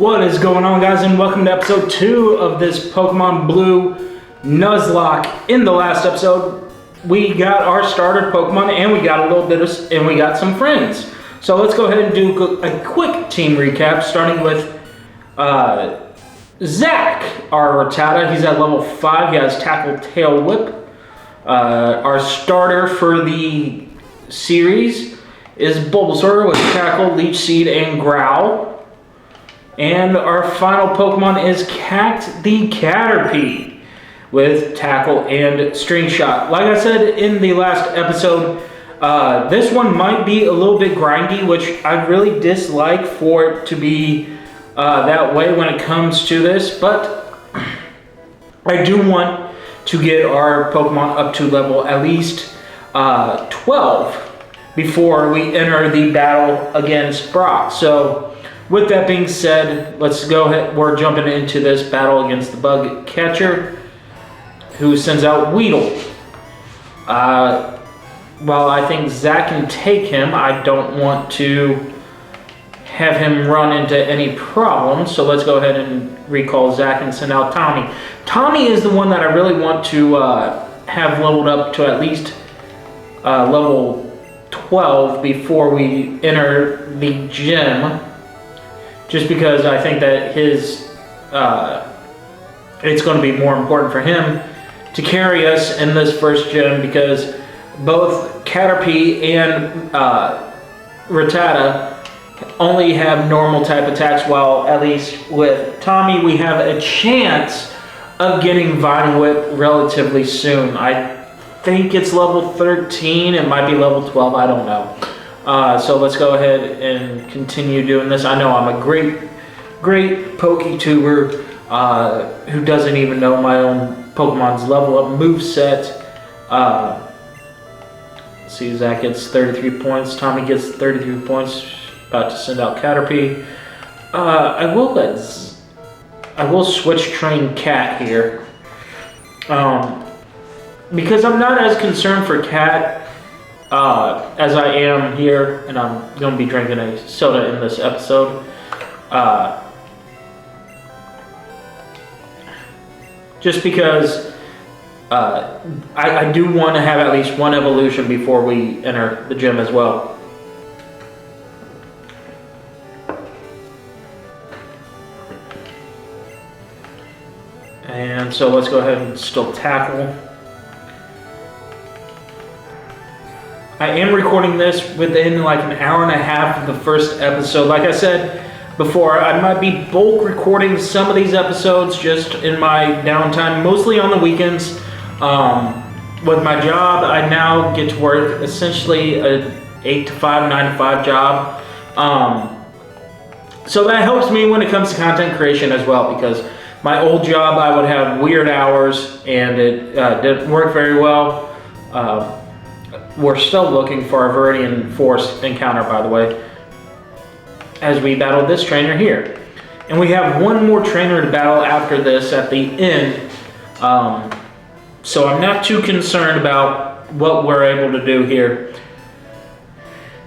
What is going on, guys, and welcome to episode 2 of this Pokemon Blue Nuzlocke. In the last episode, we got our starter Pokemon, and we got a little bit of, and we got some friends. So let's go ahead and do a quick team recap, starting with Zach, our Rattata. He's at level 5. He has Tackle, Tail Whip. Our starter for the series is Bulbasaur with Tackle, Leech Seed, and Growl. And our final Pokemon is Cat the Caterpie with Tackle and String Shot. Like I said in the last episode, this one might be a little bit grindy, which I really dislike for it to be that way when it comes to this. But I do want to get our Pokemon up to level at least 12 before we enter the battle against Brock. So with that being said, let's go ahead. We're jumping into this battle against the Bug Catcher, who sends out Weedle. While I think Zach can take him, I don't want to have him run into any problems. So let's go ahead and recall Zach and send out Tommy. Tommy is the one that I really want to have leveled up to at least level 12 before we enter the gym. Just because I think that his, it's going to be more important for him to carry us in this first gym, because both Caterpie and Rattata only have normal type attacks, while at least with Tommy we have a chance of getting Vine Whip relatively soon. I think it's level 13, it might be level 12, I don't know. So let's go ahead and continue doing this. I know I'm a great PokeTuber who doesn't even know my own Pokemon's level up moveset. See, Zach gets 33 points. Tommy gets 33 points. About to send out Caterpie. I will switch train Cat here. Because I'm not as concerned for Cat as I am here, and I'm going to be drinking a soda in this episode. Just because I do want to have at least one evolution before we enter the gym as well. And so let's go ahead and still Tackle. I am recording this within like an hour and a half of the first episode. Like I said before, I might be bulk recording some of these episodes just in my downtime, mostly on the weekends. With my job, I now get to work essentially a 8 to 5, 9 to 5 job. So that helps me when it comes to content creation as well, because my old job I would have weird hours and it didn't work very well. We're still looking for our Veridian Forest encounter, by the way, as we battle this trainer here. And we have one more trainer to battle after this at the end. So I'm not too concerned about what we're able to do here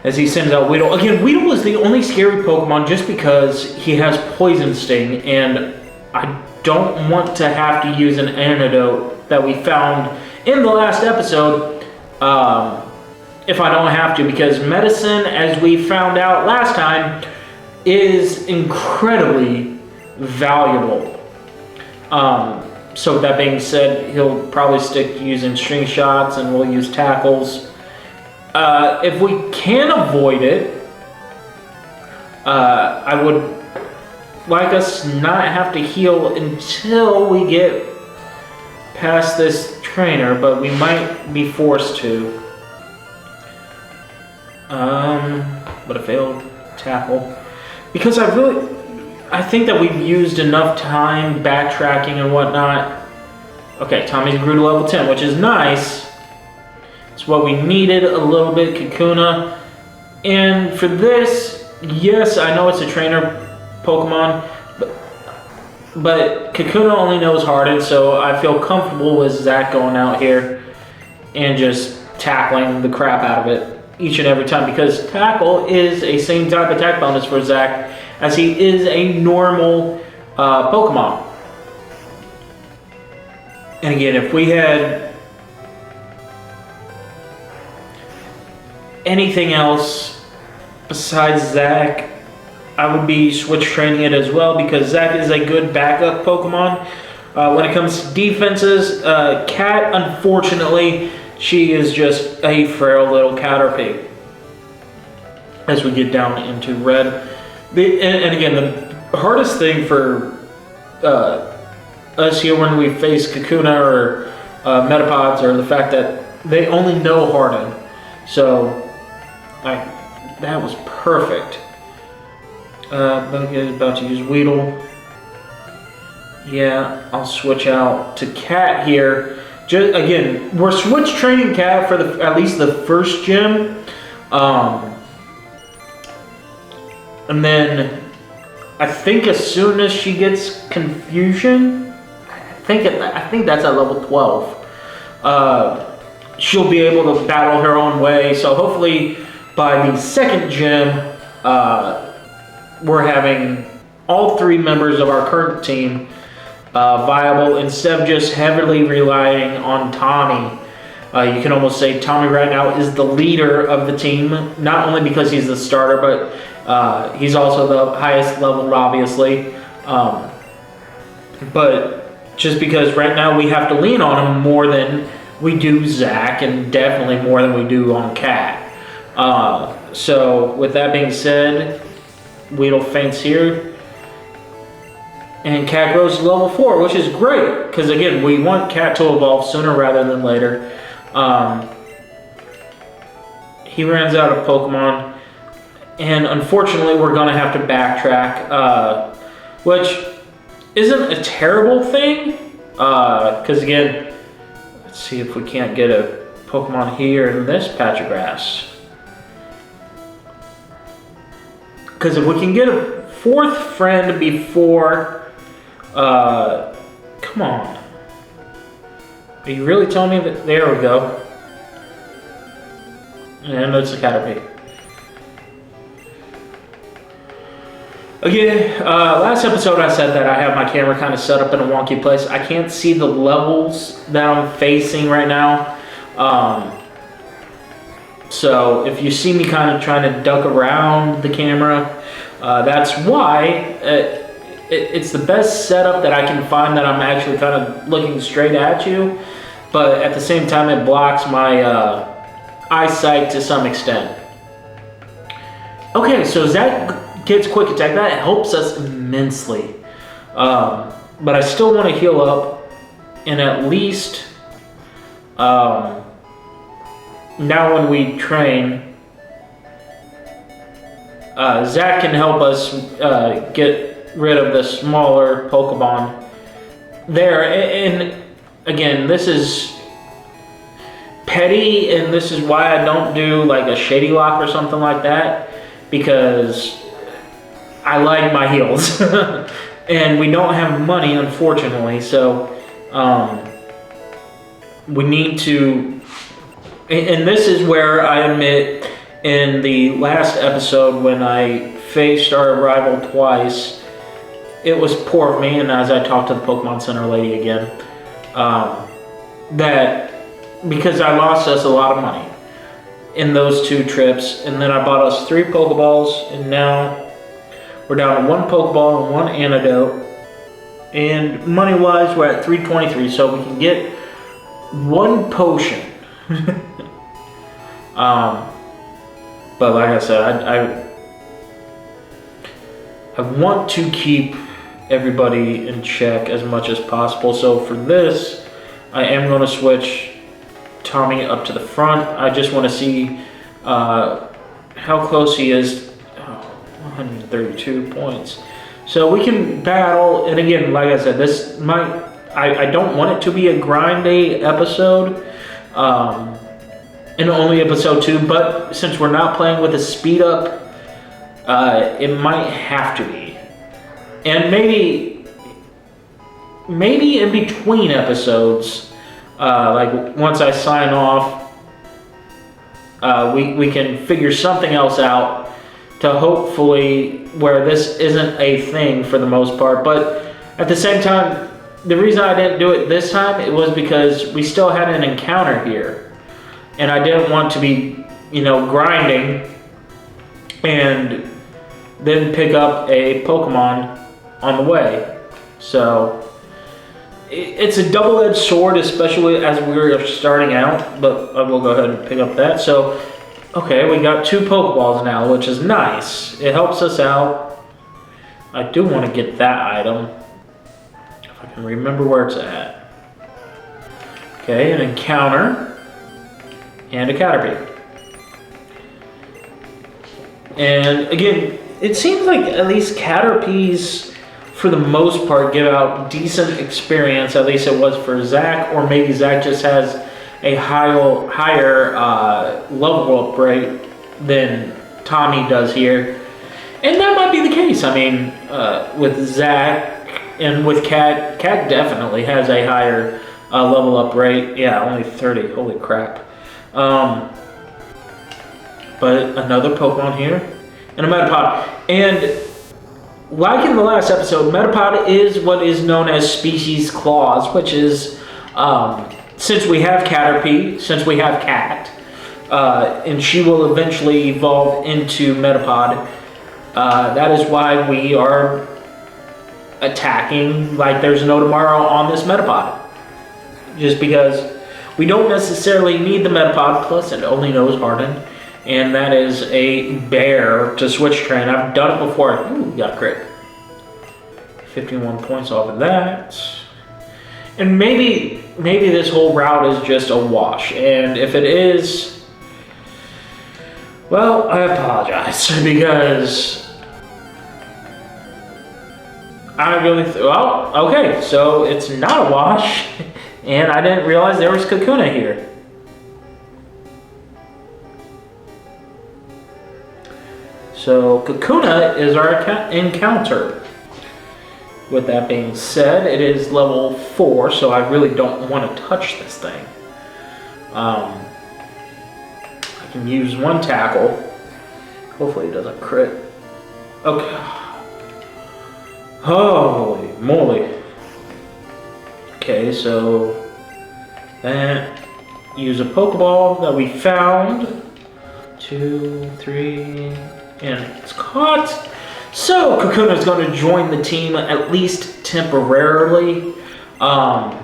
as he sends out Weedle. Again, Weedle is the only scary Pokemon just because he has Poison Sting, and I don't want to have to use an antidote that we found in the last episode if I don't have to, because medicine, as we found out last time, is incredibly valuable. So with that being said, he'll probably stick to using String Shots, and we'll use Tackles. If we can avoid it, I would like us not have to heal until we get past this trainer, but we might be forced to. But a failed Tackle. Because I think that we've used enough time backtracking and whatnot. Okay, Tommy's grew to level 10, which is nice. It's what we needed a little bit, Kakuna. And for this, yes, I know it's a trainer Pokemon, but Kakuna only knows Harden, so I feel comfortable with Zach going out here and just tackling the crap out of it each and every time, because Tackle is a same type attack bonus for Zach as he is a normal Pokemon. And again, if we had anything else besides Zach, I would be switch training it as well, because Zach is a good backup Pokemon. When it comes to defenses, Cat, unfortunately, she is just a frail little Caterpie. As we get down into red. And again, the hardest thing for us here when we face Kakuna or Metapods are the fact that they only know Harden. So, that was perfect. About to use Weedle. Yeah, I'll switch out to Cat here. Just again, we're switch training Cat for at least the first gym. And then I think as soon as she gets Confusion, I think that's at level 12. She'll be able to battle her own way. So hopefully by the second gym, we're having all 3 members of our current team viable instead of just heavily relying on Tommy. You can almost say Tommy right now is the leader of the team, not only because he's the starter, but he's also the highest level, obviously. But just because right now we have to lean on him more than we do Zach, and definitely more than we do on Cat. So with that being said, Weedle faints here. And Cat grows to level 4, which is great, because again, we want Cat to evolve sooner rather than later. He runs out of Pokemon, and unfortunately we're going to have to backtrack, which isn't a terrible thing, because again, let's see if we can't get a Pokemon here in this patch of grass. Because if we can get a 4th friend before... come on. Are you really telling me that? There we go. And it's a Caterpie. Again, last episode I said that I have my camera kind of set up in a wonky place. I can't see the levels that I'm facing right now. So if you see me kind of trying to duck around the camera, that's why. It's the best setup that I can find that I'm actually kind of looking straight at you, but at the same time it blocks my eyesight to some extent. Okay, so Zach gets quick attack. That helps us immensely. But I still want to heal up, and at least now when we train, Zach can help us get rid of the smaller Pokemon there. And again, this is petty, and this is why I don't do like a Shady Lock or something like that, because I like my heals. And we don't have money, unfortunately, so we need to, and this is where I admit in the last episode when I faced our rival twice, it was poor of me, and as I talked to the Pokemon Center lady again, that because I lost us a lot of money in those 2 trips, and then I bought us 3 Pokeballs, and now we're down to 1 Pokeball and 1 antidote, and money-wise we're at 323, so we can get 1 potion. But like I said, I want to keep everybody in check as much as possible. So for this, I am going to switch Tommy up to the front. I just want to see how close he is. 132 points. So we can battle. And again, like I said, this might, I don't want it to be a grindy episode. And only episode 2, but since we're not playing with a speed up, it might have to be. And maybe in between episodes, like once I sign off, we can figure something else out to hopefully where this isn't a thing for the most part. But at the same time, the reason I didn't do it this time, it was because we still had an encounter here. And I didn't want to be, grinding and then pick up a Pokemon on the way. So it's a double-edged sword, especially as we're starting out, but I will go ahead and pick up that. So, okay, we got 2 Pokeballs now, which is nice. It helps us out. I do want to get that item, if I can remember where it's at. Okay, an encounter and a Caterpie. And again, it seems like at least Caterpies, for the most part, give out decent experience. At least it was for Zach, or maybe Zach just has a higher level up rate than Tommy does here. And that might be the case. I mean, with Zach and with Cat definitely has a higher level up rate. Yeah, only 30. Holy crap. But another Pokemon here, and a Metapod. And like in the last episode, Metapod is what is known as Species Clause, which is, since we have Caterpie, since we have Cat, and she will eventually evolve into Metapod, that is why we are attacking like there's no tomorrow on this Metapod. Just because we don't necessarily need the Metapod, plus it only knows Harden. And that is a bear to switch train. I've done it before. Ooh, got crit. 51 points off of that. And maybe this whole route is just a wash. And if it is, well, I apologize. Because I really, well, okay. So it's not a wash. And I didn't realize there was Kakuna here. So Kakuna is our encounter. With that being said, it is level 4, so I really don't want to touch this thing. I can use 1 tackle. Hopefully it doesn't crit. Okay. Holy moly. Okay, so that, use a Pokeball that we found. 2, 3, and it's caught. So Kakuna is going to join the team at least temporarily. But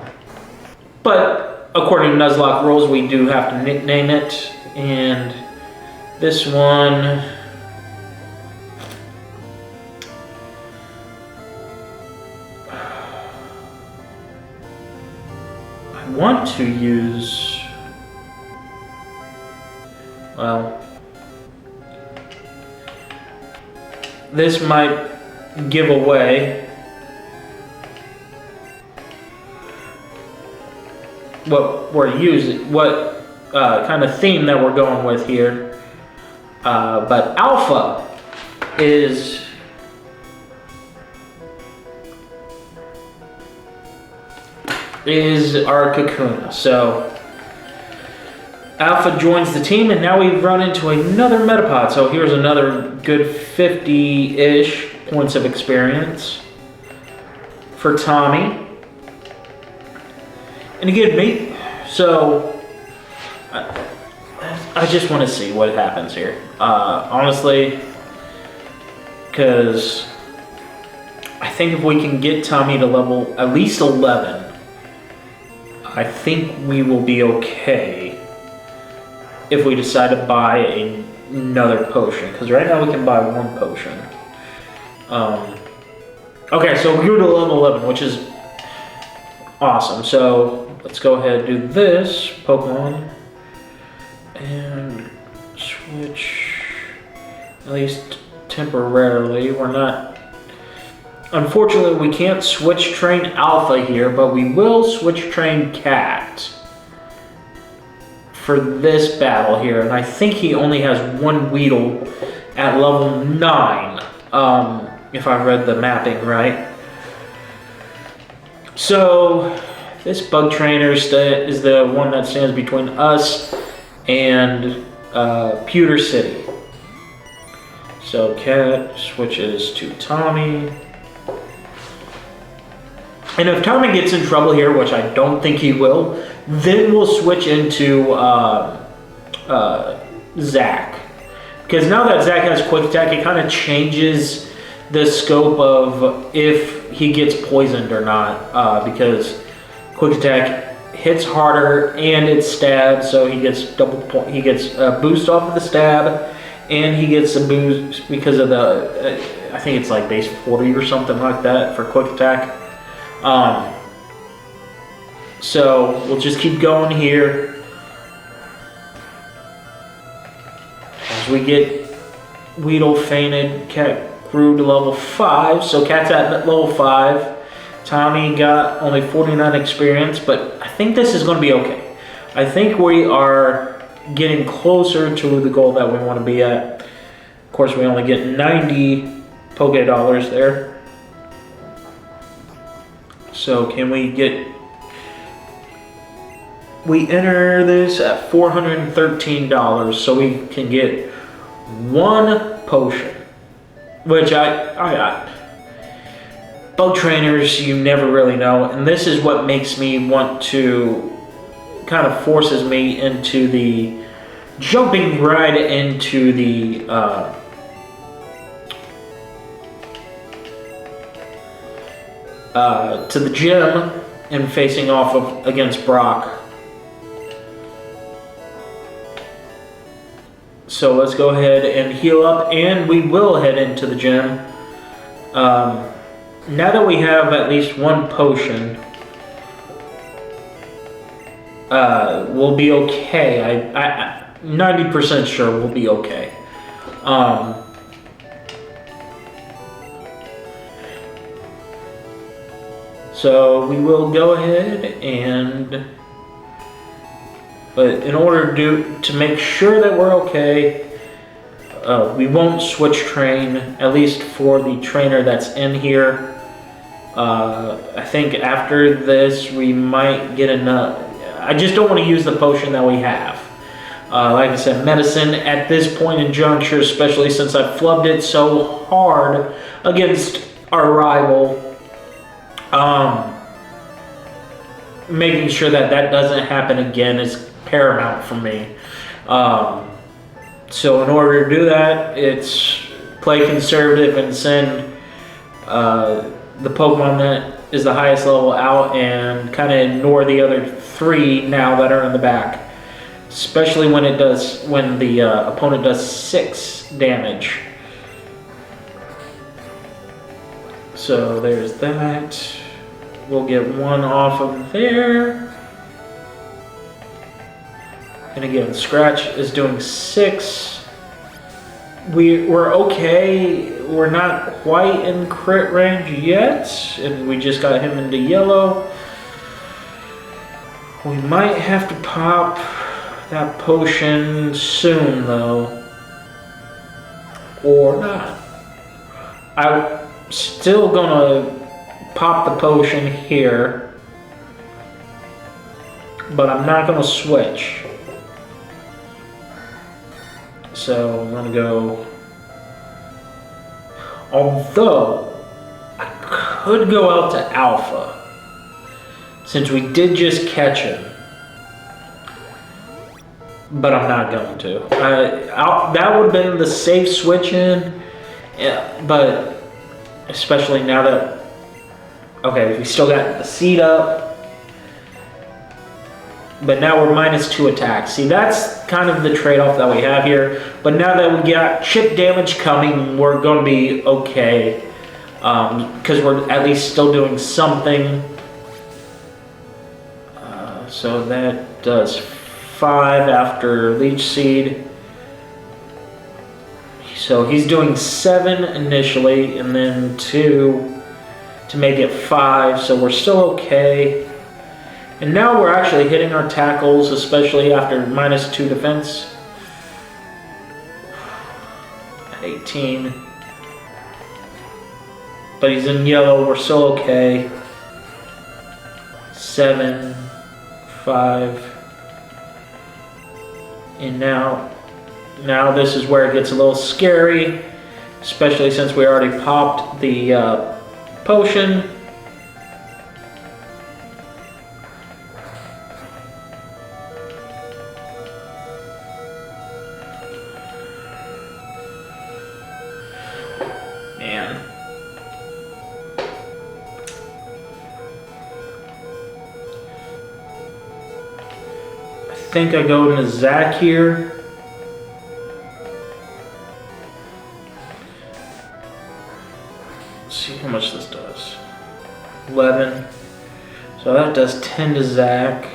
according to Nuzlocke rules, we do have to nickname it. And this one, I want to use, well, this might give away what we're using, what kind of theme that we're going with here. But Alpha is our Kakuna. So Alpha joins the team, and now we've run into another Metapod. So here's another good 50-ish points of experience for Tommy. And again, so I just want to see what happens here. Honestly, because I think if we can get Tommy to level at least 11, I think we will be okay. If we decide to buy another potion, because right now we can buy 1 potion. Okay, so we grew to level 11, which is awesome. So let's go ahead and do this Pokemon and switch, at least temporarily. We're not, unfortunately, we can't switch train Alpha here, but we will switch train Cat for this battle here, and I think he only has 1 Weedle at level 9, if I read the mapping right. So this Bug Trainer is the one that stands between us and Pewter City. So Cat switches to Tommy. And if Tommy gets in trouble here, which I don't think he will, then we'll switch into Zach. Because now that Zach has quick attack, it kind of changes the scope of if he gets poisoned or not. Because quick attack hits harder and it stabs, so he gets double point. He gets a boost off of the stab, and he gets a boost because of the. I think it's like base 40 or something like that for quick attack. So we'll just keep going here as we get Weedle fainted. Cat grew to level 5, so Cat's at level 5. Tommy got only 49 experience, but I think this is going to be okay. I think we are getting closer to the goal that we want to be at. Of course, we only get 90 Poke Dollars there. So can we get... We enter this at $413, so we can get 1 potion. Which bug trainers, you never really know, and this is what makes me want to, kind of forces me into the jumping right into the to the gym and facing off against Brock. So let's go ahead and heal up, and we will head into the gym. Now that we have at least 1 potion, we'll be okay. I'm 90% sure we'll be okay. So we will go ahead and... But in order to make sure that we're okay, we won't switch train, at least for the trainer that's in here. I think after this we might get enough. I just don't want to use the potion that we have. Like I said, medicine at this point in juncture, especially since I flubbed it so hard against our rival, making sure that that doesn't happen again is paramount for me. So in order to do that, it's play conservative and send the Pokemon that is the highest level out, and kind of ignore the other 3 now that are in the back. Especially when the opponent does 6 damage. So there's that. We'll get 1 off of there. And again, Scratch is doing 6. We're okay. We're not quite in crit range yet, and we just got him into yellow. We might have to pop that potion soon, though, or not. I'm still gonna pop the potion here, but I'm not gonna switch. So I'm gonna go, although I could go out to Alpha, since we did just catch him, but I'm not going to. That would have been the safe switch in, but especially now that, okay, we still got the seed up, but now we're -2 attacks. See, that's kind of the trade-off that we have here. But now that we got chip damage coming, we're going to be okay. Because we're at least still doing something. So that does 5 after Leech Seed. So he's doing 7 initially, and then 2 to make it 5. So we're still okay. And now we're actually hitting our tackles, especially after -2 defense. At 18. But he's in yellow, we're still okay. 7, 5. And now this is where it gets a little scary. especially since we already popped the potion. Man. I think I go into Zach here. Let's see how much this does. 11. So that does 10 to Zach.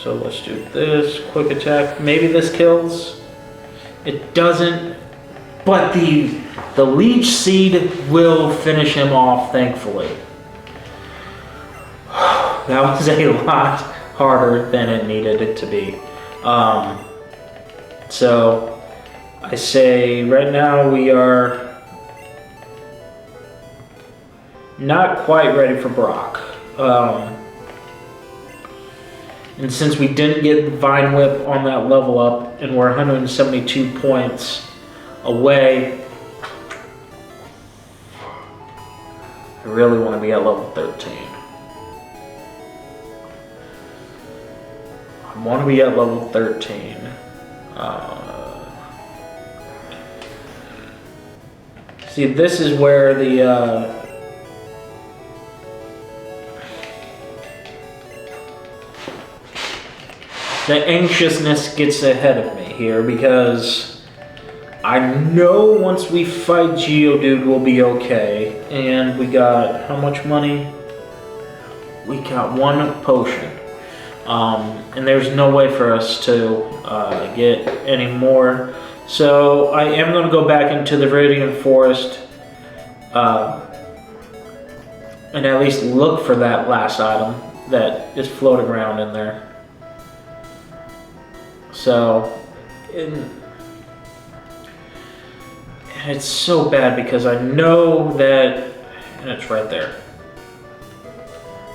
So let's do this. Quick attack. Maybe this kills. It doesn't. But the leech seed will finish him off, thankfully. That was a lot harder than it needed it to be. So I say right now we are not quite ready for Brock. And since we didn't get Vine Whip on that level up and we're 172 points away, I really want to be at level 13. I want to be at level 13. See, this is where the anxiousness gets ahead of me here, because I know once we fight Geodude we'll be okay. And we got how much money? We got 1 potion. And there's no way for us to get any more. So I am going to go back into the Veridian Forest and at least look for that last item that is floating around in there. So it's so bad because I know that, and it's right there.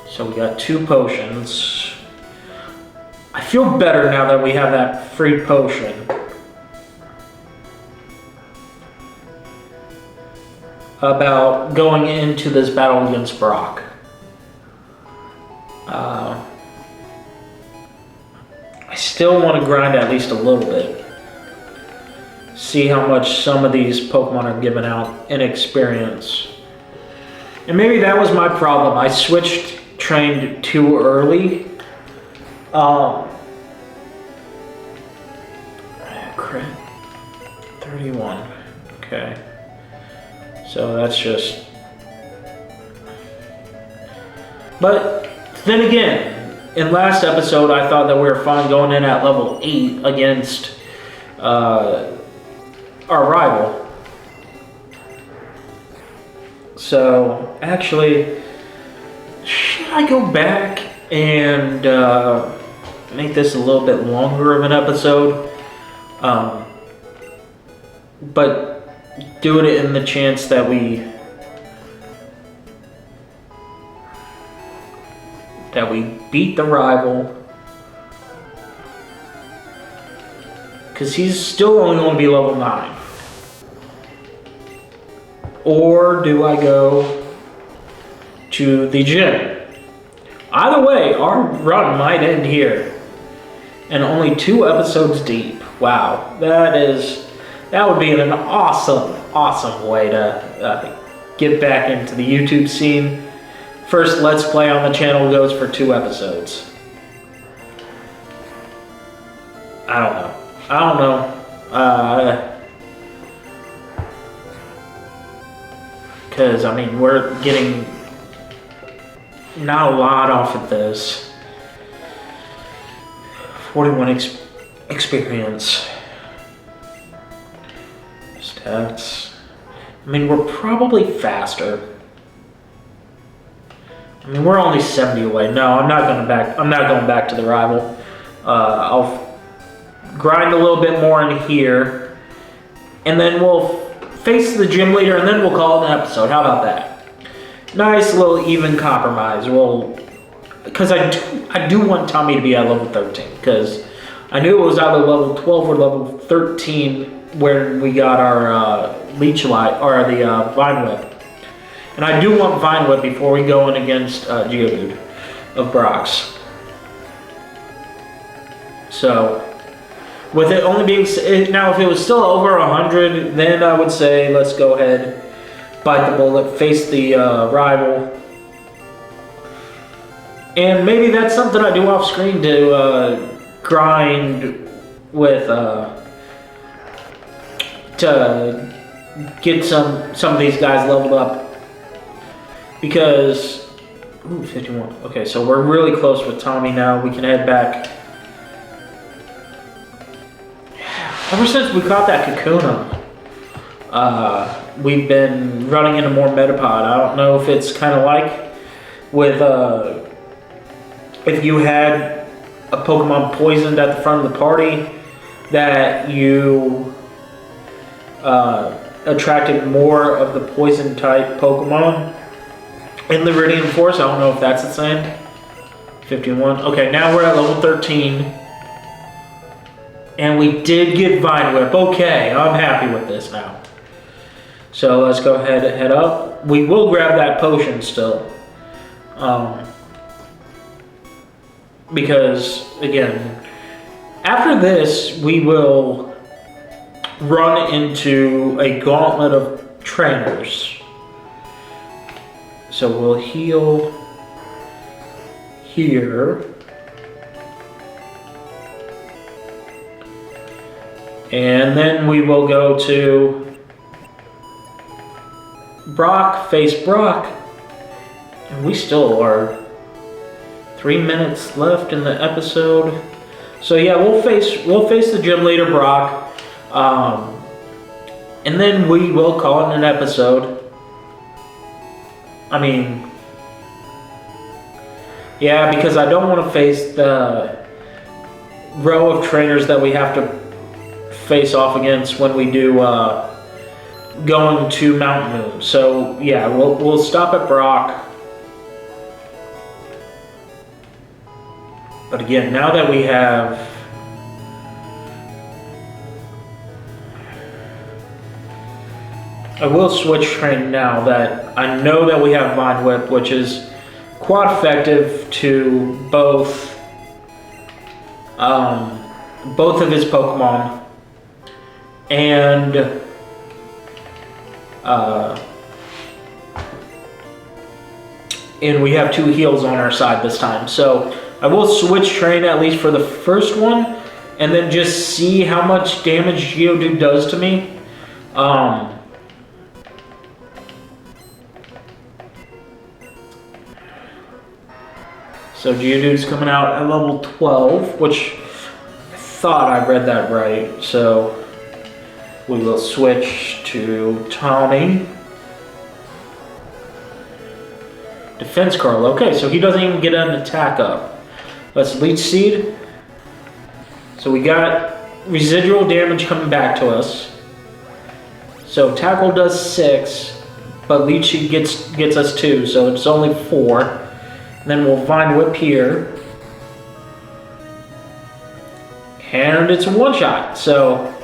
So we got 2 potions. I feel better now that we have that free potion. About going into this battle against Brock. I still want to grind at least a little bit. See how much some of these Pokemon are giving out in experience. And maybe that was my problem. I switched trained too early. Crit 31. Okay. So that's just. But then again, in last episode, I thought that we were fine going in at level 8 against our rival. So actually, should I go back and make this a little bit longer of an episode? But do it in the chance that we beat the rival, because he's still only going to be level 9. Or do I go to the gym? Either way, our run might end here, and only 2 episodes deep. Wow, that would be an awesome way to get back into the YouTube scene. First Let's Play on the channel goes for 2 episodes. I don't know. Because, I mean, we're getting not a lot off of this. 41 experience. Stats. I mean, we're probably faster. I mean, we're only 70 away. No, I'm not going back to the rival. I'll grind a little bit more in here, and then we'll face the gym leader, and then we'll call it an episode. How about that? Nice little even compromise. Because I do want Tommy to be at level 13, because I knew it was either level 12 or level 13 where we got our leech light, or the vine whip. And I do want vine whip before we go in against Geodude of Brock's. So, with it only being, now if it was still over 100, then I would say let's go ahead, bite the bullet, face the rival. And maybe that's something I do off screen to grind with, to get some of these guys leveled up. Because, ooh, 51. Okay, so we're really close with Tommy now. We can head back. Ever since we caught that Kakuna, we've been running into more Metapod. I don't know if it's kind of like with, if you had a Pokemon poisoned at the front of the party, that you attracted more of the poison type Pokemon in the Veridian Forest. I don't know if that's the same. 51. Okay, now we're at level 13. And we did get Vine Whip. Okay, I'm happy with this now. So let's go ahead and head up. We will grab that potion still. Because, again, after this, we will run into a gauntlet of trainers. So we'll heal here. And then we will go to Brock, face Brock. And we still are 3 minutes left in the episode. So yeah, we'll face the gym leader Brock. And then we will call it an episode. I mean, yeah, because I don't want to face the row of trainers that we have to face off against when we do going to Mount Moon. So yeah, we'll stop at Brock. But again, now that we have I will switch train now that I know that we have Vine Whip, which is quite effective to both of his Pokemon, and we have 2 heals on our side this time. So I will switch train at least for the first one, and then just see how much damage Geodude does to me. So Geodude's coming out at level 12, which I thought I read that right. So we will switch to Tommy. Defense Curl. Okay, so he doesn't even get an attack up. Let's Leech Seed. So we got residual damage coming back to us. So Tackle does 6, but Leech Seed gets us 2, so it's only 4. And then we'll Vine Whip here. And it's a one-shot, so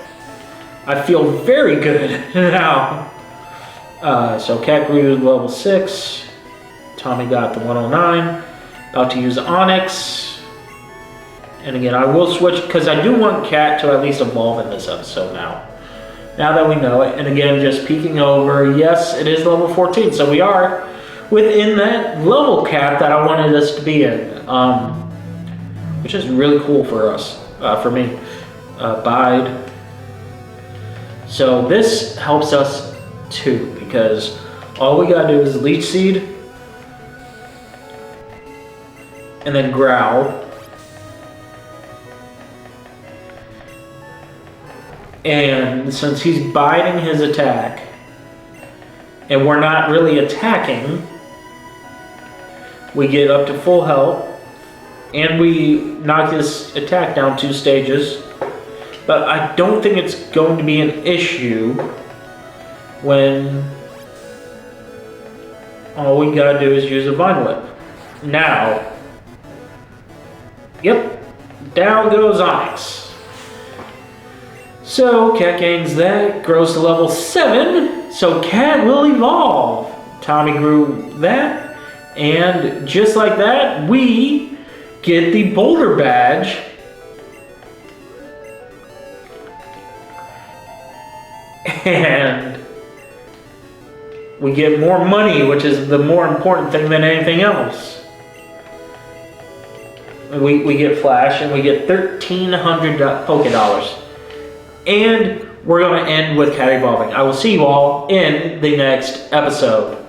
I feel very good now. So Cat grew to level 6. Tommy got the 109. About to use Onyx. And again, I will switch, because I do want Cat to at least evolve in this episode now. Now that we know it. And again, just peeking over. Yes, it is level 14, so we are within that level cap that I wanted us to be in, which is really cool for us, for me. Bide. So this helps us too, because all we gotta do is Leech Seed, and then Growl. And since he's biding his attack, and we're not really attacking, we get up to full health, and we knock his attack down 2 stages. But I don't think it's going to be an issue when all we gotta do is use a Vine Whip. Now, yep, down goes Onyx. So Cat gains that, grows to level 7, so Cat will evolve. Tommy grew that, and just like that, we get the Boulder Badge. And we get more money, which is the more important thing than anything else. We get Flash, and we get 1,300 Poké Dollars. And we're going to end with Cat evolving. I will see you all in the next episode.